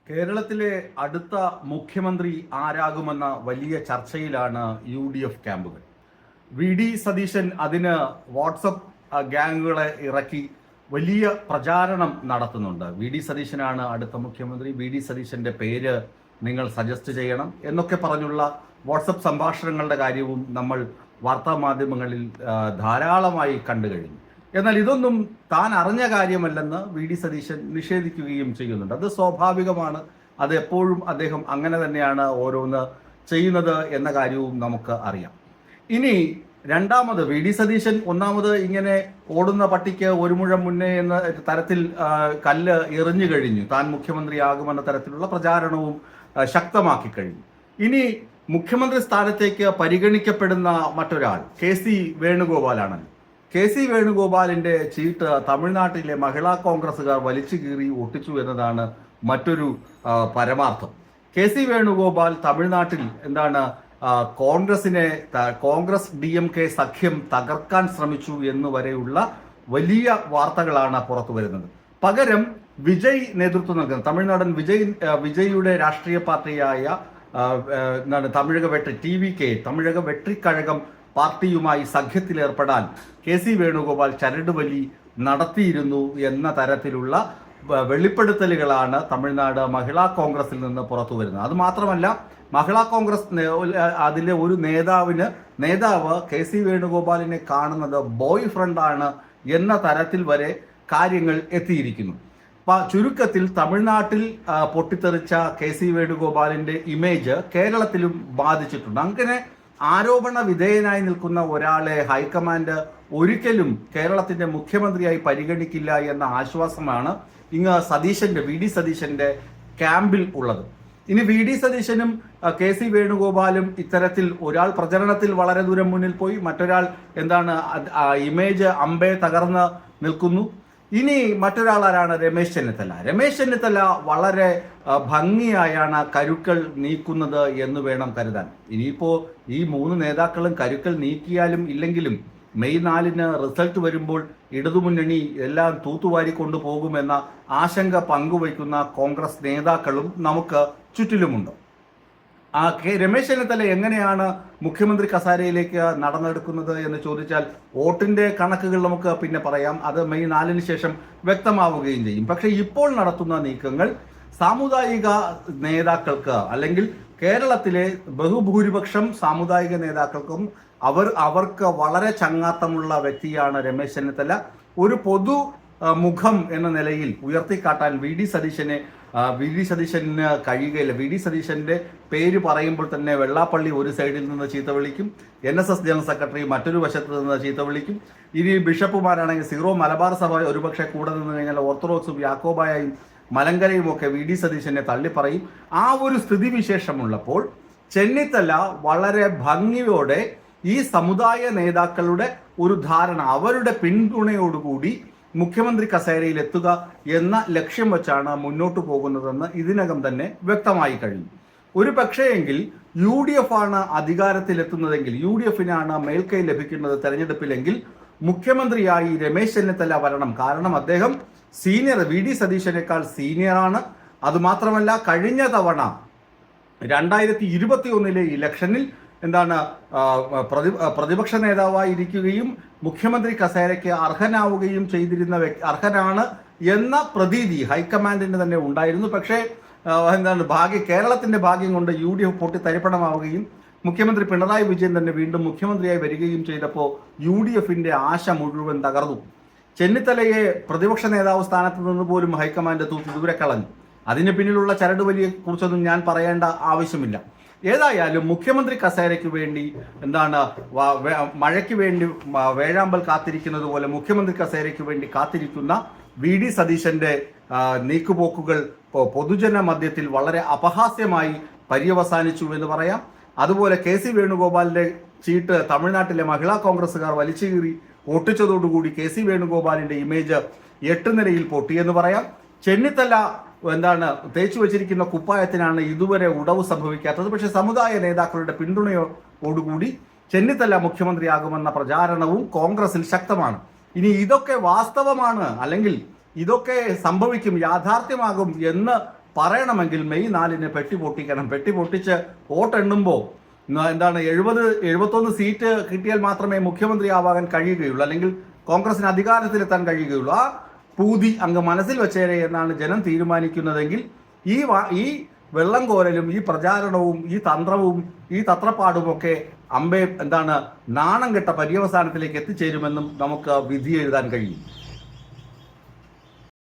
കേരളത്തിലെ അടുത്ത മുഖ്യമന്ത്രി ആരാകുമെന്ന വലിയ ചർച്ചയിലാണ് UDF ക്യാമ്പുകൾ. സതീശൻ അതിന് വാട്സപ്പ് ഗ്യാങ്ങുകളെ ഇറക്കി വലിയ പ്രചാരണം നടത്തുന്നുണ്ട്. സതീശനാണ് അടുത്ത മുഖ്യമന്ത്രി, സതീശന്റെ പേര് നിങ്ങൾ സജസ്റ്റ് ചെയ്യണം എന്നൊക്കെ പറഞ്ഞുള്ള വാട്സപ്പ് സംഭാഷണങ്ങളുടെ കാര്യവും നമ്മൾ വാർത്താമാധ്യമങ്ങളിൽ ധാരാളമായി കണ്ടു കഴിഞ്ഞു. എന്നാൽ ഇതൊന്നും താൻ അറിഞ്ഞ കാര്യമല്ലെന്ന് സതീശൻ നിഷേധിക്കുകയും ചെയ്യുന്നുണ്ട്. അത് സ്വാഭാവികമാണ്. അത് എപ്പോഴും അദ്ദേഹം അങ്ങനെ തന്നെയാണ് ഓരോന്ന് ചെയ്യുന്നത് എന്ന കാര്യവും നമുക്ക് അറിയാം. ഇനി രണ്ടാമത് സതീശൻ ഒന്നാമത് ഇങ്ങനെ ഓടുന്ന പട്ടിക്ക് ഒരു മുഴം മുന്നേ എന്ന തരത്തിൽ കല്ല് എറിഞ്ഞു കഴിഞ്ഞു. താൻ മുഖ്യമന്ത്രിയാകുമെന്ന തരത്തിലുള്ള പ്രചാരണവും ശക്തമാക്കി കഴിഞ്ഞു. ഇനി മുഖ്യമന്ത്രി സ്ഥാനത്തേക്ക് പരിഗണിക്കപ്പെടുന്ന മറ്റൊരാൾ KC വേണുഗോപാലാണ്. KC വേണുഗോപാലിന്റെ ചീട്ട് തമിഴ്നാട്ടിലെ മഹിളാ കോൺഗ്രസുകാർ വലിച്ചു കീറി ഒട്ടിച്ചു എന്നതാണ് മറ്റൊരു പരമാർത്ഥം. KC വേണുഗോപാൽ തമിഴ്നാട്ടിൽ കോൺഗ്രസ് DMK സഖ്യം തകർക്കാൻ ശ്രമിച്ചു എന്നുവരെയുള്ള വലിയ വാർത്തകളാണ് പുറത്തു വരുന്നത്. പകരം വിജയ് നേതൃത്വം നൽകുന്ന തമിഴ്നാടൻ വിജയുടെ രാഷ്ട്രീയ പാർട്ടിയായ തമിഴക വെട്രി TVK തമിഴക വെട്രിക്കഴകം പാർട്ടിയുമായി സഖ്യത്തിലേർപ്പെടാൻ KC വേണുഗോപാൽ ചരടുവലി നടത്തിയിരുന്നു എന്ന തരത്തിലുള്ള വെളിപ്പെടുത്തലുകളാണ് തമിഴ്നാട് മഹിളാ കോൺഗ്രസിൽ നിന്ന് പുറത്തു വരുന്നത്. അത് മാത്രമല്ല, മഹിളാ കോൺഗ്രസ് അതിലെ ഒരു നേതാവ് KC വേണുഗോപാലിനെ കാണുന്നത് ബോയ് ഫ്രണ്ടാണ് എന്ന തരത്തിൽ വരെ കാര്യങ്ങൾ എത്തിയിരിക്കുന്നു. ചുരുക്കത്തിൽ തമിഴ്നാട്ടിൽ പൊട്ടിത്തെറിച്ച KC വേണുഗോപാലിന്റെ ഇമേജ് കേരളത്തിലും ബാധിച്ചിട്ടുണ്ട്. അങ്ങനെ ആരോപണ വിധേയനായി നിൽക്കുന്ന ഒരാളെ ഹൈക്കമാൻഡ് ഒരിക്കലും കേരളത്തിന്റെ മുഖ്യമന്ത്രിയായി പരിഗണിക്കില്ല എന്ന ആശ്വാസമാണ് ഇങ്ങ് സതീശന്റെ ക്യാമ്പിൽ ഉള്ളത്. ഇനി സതീശനും KC വേണുഗോപാലും ഇത്തരത്തിൽ ഒരാൾ പ്രചരണത്തിൽ വളരെ ദൂരം മുന്നിൽ പോയി, മറ്റൊരാൾ ഇമേജ് അമ്പേ തകർന്ന് നിൽക്കുന്നു. ഇനി മറ്റൊരാൾ ആരാണ്? രമേശ് ചെന്നിത്തല വളരെ ഭംഗിയായാണ് കരുക്കൾ നീക്കുന്നത് എന്ന് വേണം കരുതാൻ. ഇനിയിപ്പോ ഈ മൂന്ന് നേതാക്കളും കരുക്കൾ നീക്കിയാലും ഇല്ലെങ്കിലും മെയ് 4-ന് റിസൾട്ട് വരുമ്പോൾ ഇടതുമുന്നണി എല്ലാം തൂത്തുവാരി കൊണ്ടുപോകുമെന്ന ആശങ്ക പങ്കുവയ്ക്കുന്ന കോൺഗ്രസ് നേതാക്കളും നമുക്ക് ചുറ്റിലുമുണ്ട്. രമേശ് ചെന്നിത്തല എങ്ങനെയാണ് മുഖ്യമന്ത്രി കസാരയിലേക്ക് നടന്നെടുക്കുന്നത് എന്ന് ചോദിച്ചാൽ വോട്ടിന്റെ കണക്കുകൾ നമുക്ക് പിന്നെ പറയാം. അത് മെയ് 4-ന് ശേഷം വ്യക്തമാവുകയും ചെയ്യും. പക്ഷെ ഇപ്പോൾ നടത്തുന്ന നീക്കങ്ങൾ സാമുദായിക നേതാക്കൾക്ക്, അല്ലെങ്കിൽ കേരളത്തിലെ ബഹുഭൂരിപക്ഷം സാമുദായിക നേതാക്കൾക്കും അവർക്ക് വളരെ ചങ്ങാത്തമുള്ള വ്യക്തിയാണ് രമേശ് ചെന്നിത്തല. ഒരു പൊതു മുഖം എന്ന നിലയിൽ ഉയർത്തിക്കാട്ടാൻ വി ഡി സതീശന് കഴിയുകയില്ല. സതീശന്റെ പേര് പറയുമ്പോൾ തന്നെ വെള്ളാപ്പള്ളി ഒരു സൈഡിൽ നിന്ന് ചീത്ത വിളിക്കും, NSS ജനറൽ സെക്രട്ടറി മറ്റൊരു വശത്ത് നിന്ന് ചീത്ത വിളിക്കും. ഇനി ബിഷപ്പുമാരാണെങ്കിൽ സീറോ മലബാർ സഭ ഒരുപക്ഷെ കൂടെ നിന്ന് കഴിഞ്ഞാൽ ഓർത്തഡോക്സും യാക്കോബായും മലങ്കരയും ഒക്കെ വി ഡി സതീശനെ തള്ളിപ്പറയും. ആ ഒരു സ്ഥിതിവിശേഷമുള്ളപ്പോൾ ചെന്നിത്തല വളരെ ഭംഗിയോടെ ഈ സമുദായ നേതാക്കളുടെ ഒരു ധാരണ, അവരുടെ പിന്തുണയോടുകൂടി മുഖ്യമന്ത്രി കസേരയിൽ എത്തുക എന്ന ലക്ഷ്യം വെച്ചാണ് മുന്നോട്ട് പോകുന്നതെന്ന് ഇതിനകം തന്നെ വ്യക്തമായി കഴിഞ്ഞു. ഒരു പക്ഷേയെങ്കിൽ UDF ആണ് അധികാരത്തിലെത്തുന്നതെങ്കിൽ, UDFനാണ് മേൽക്കൈ ലഭിക്കുന്നത് തെരഞ്ഞെടുപ്പിലെങ്കിൽ, മുഖ്യമന്ത്രിയായി രമേശ് ചെന്നിത്തല വരണം. കാരണം അദ്ദേഹം വി ഡി സതീശനേക്കാൾ സീനിയറാണ്. അതുമാത്രമല്ല, കഴിഞ്ഞ തവണ 2021 ഇലക്ഷനിൽ പ്രതിപക്ഷ നേതാവായിരിക്കുകയും മുഖ്യമന്ത്രി കസേരയ്ക്ക് അർഹനാവുകയും ചെയ്തിരുന്ന അർഹനാണ് എന്ന പ്രതീതി ഹൈക്കമാൻഡിന് തന്നെ ഉണ്ടായിരുന്നു. പക്ഷേ കേരളത്തിന്റെ ഭാഗ്യം കൊണ്ട് UDF പൊട്ടിത്തരിപ്പണമാവുകയും മുഖ്യമന്ത്രി പിണറായി വിജയൻ തന്നെ വീണ്ടും മുഖ്യമന്ത്രിയായി വരികയും ചെയ്തപ്പോൾ UDFന്റെ ആശ മുഴുവൻ തകർന്നു. ചെന്നിത്തലയെ പ്രതിപക്ഷ നേതാവ് സ്ഥാനത്ത് നിന്ന് പോലും ഹൈക്കമാൻഡ് ദൂരെ കളഞ്ഞു. അതിന് പിന്നിലുള്ള ചരടുവലിയെ കുറിച്ചൊന്നും ഞാൻ പറയേണ്ട ആവശ്യമില്ല. ഏതായാലും മുഖ്യമന്ത്രി കസേരയ്ക്ക് വേണ്ടി മഴയ്ക്ക് വേണ്ടി വേഴാമ്പൽ കാത്തിരിക്കുന്നത് പോലെ മുഖ്യമന്ത്രി കസേരയ്ക്ക് വേണ്ടി കാത്തിരിക്കുന്ന വി ഡി സതീശന്റെ നീക്കുപോക്കുകൾ പൊതുജന മധ്യത്തിൽ വളരെ അപഹാസ്യമായി പര്യവസാനിച്ചു എന്ന് പറയാം. അതുപോലെ KC വേണുഗോപാലിന്റെ ചീട്ട് തമിഴ്നാട്ടിലെ മഹിളാ കോൺഗ്രസുകാർ വലിച്ചു കീറി ഒട്ടിച്ചതോടുകൂടി KC വേണുഗോപാലിന്റെ ഇമേജ് 8 നിലയിൽ പൊട്ടിയെന്ന് പറയാം. ചെന്നിത്തല തേച്ചു വെച്ചിരിക്കുന്ന കുപ്പായത്തിനാണ് ഇതുവരെ ഉടവ് സംഭവിക്കാത്തത്. പക്ഷെ സമുദായ നേതാക്കളുടെ പിന്തുണയോടുകൂടി ചെന്നിത്തല മുഖ്യമന്ത്രിയാകുമെന്ന പ്രചാരണവും കോൺഗ്രസിൽ ശക്തമാണ്. ഇനി ഇതൊക്കെ വാസ്തവമാണ്, അല്ലെങ്കിൽ ഇതൊക്കെ സംഭവിക്കും, യാഥാർത്ഥ്യമാകും എന്ന് പറയണമെങ്കിൽ മെയ് 4-ന് പെട്ടി പൊട്ടിക്കണം. പെട്ടി പൊട്ടിച്ച് വോട്ടെണ്ണുമ്പോൾ എന്താണ് 71 സീറ്റ് കിട്ടിയാൽ മാത്രമേ മുഖ്യമന്ത്രിയാവാൻ കഴിയുകയുള്ളൂ, അല്ലെങ്കിൽ കോൺഗ്രസിന് അധികാരത്തിലെത്താൻ കഴിയുകയുള്ളൂ. ആ പൂതി അങ്ങ് മനസ്സിൽ വെച്ചേരെ എന്നാണ് ജനം തീരുമാനിക്കുന്നതെങ്കിൽ ഈ വെള്ളം കോരലും ഈ പ്രചാരണവും ഈ തന്ത്രവും ഈ തത്രപ്പാടുമൊക്കെ നാണം കെട്ട പര്യവസാനത്തിലേക്ക് എത്തിച്ചേരുമെന്നും നമുക്ക് വിധി എഴുതാൻ കഴിയും.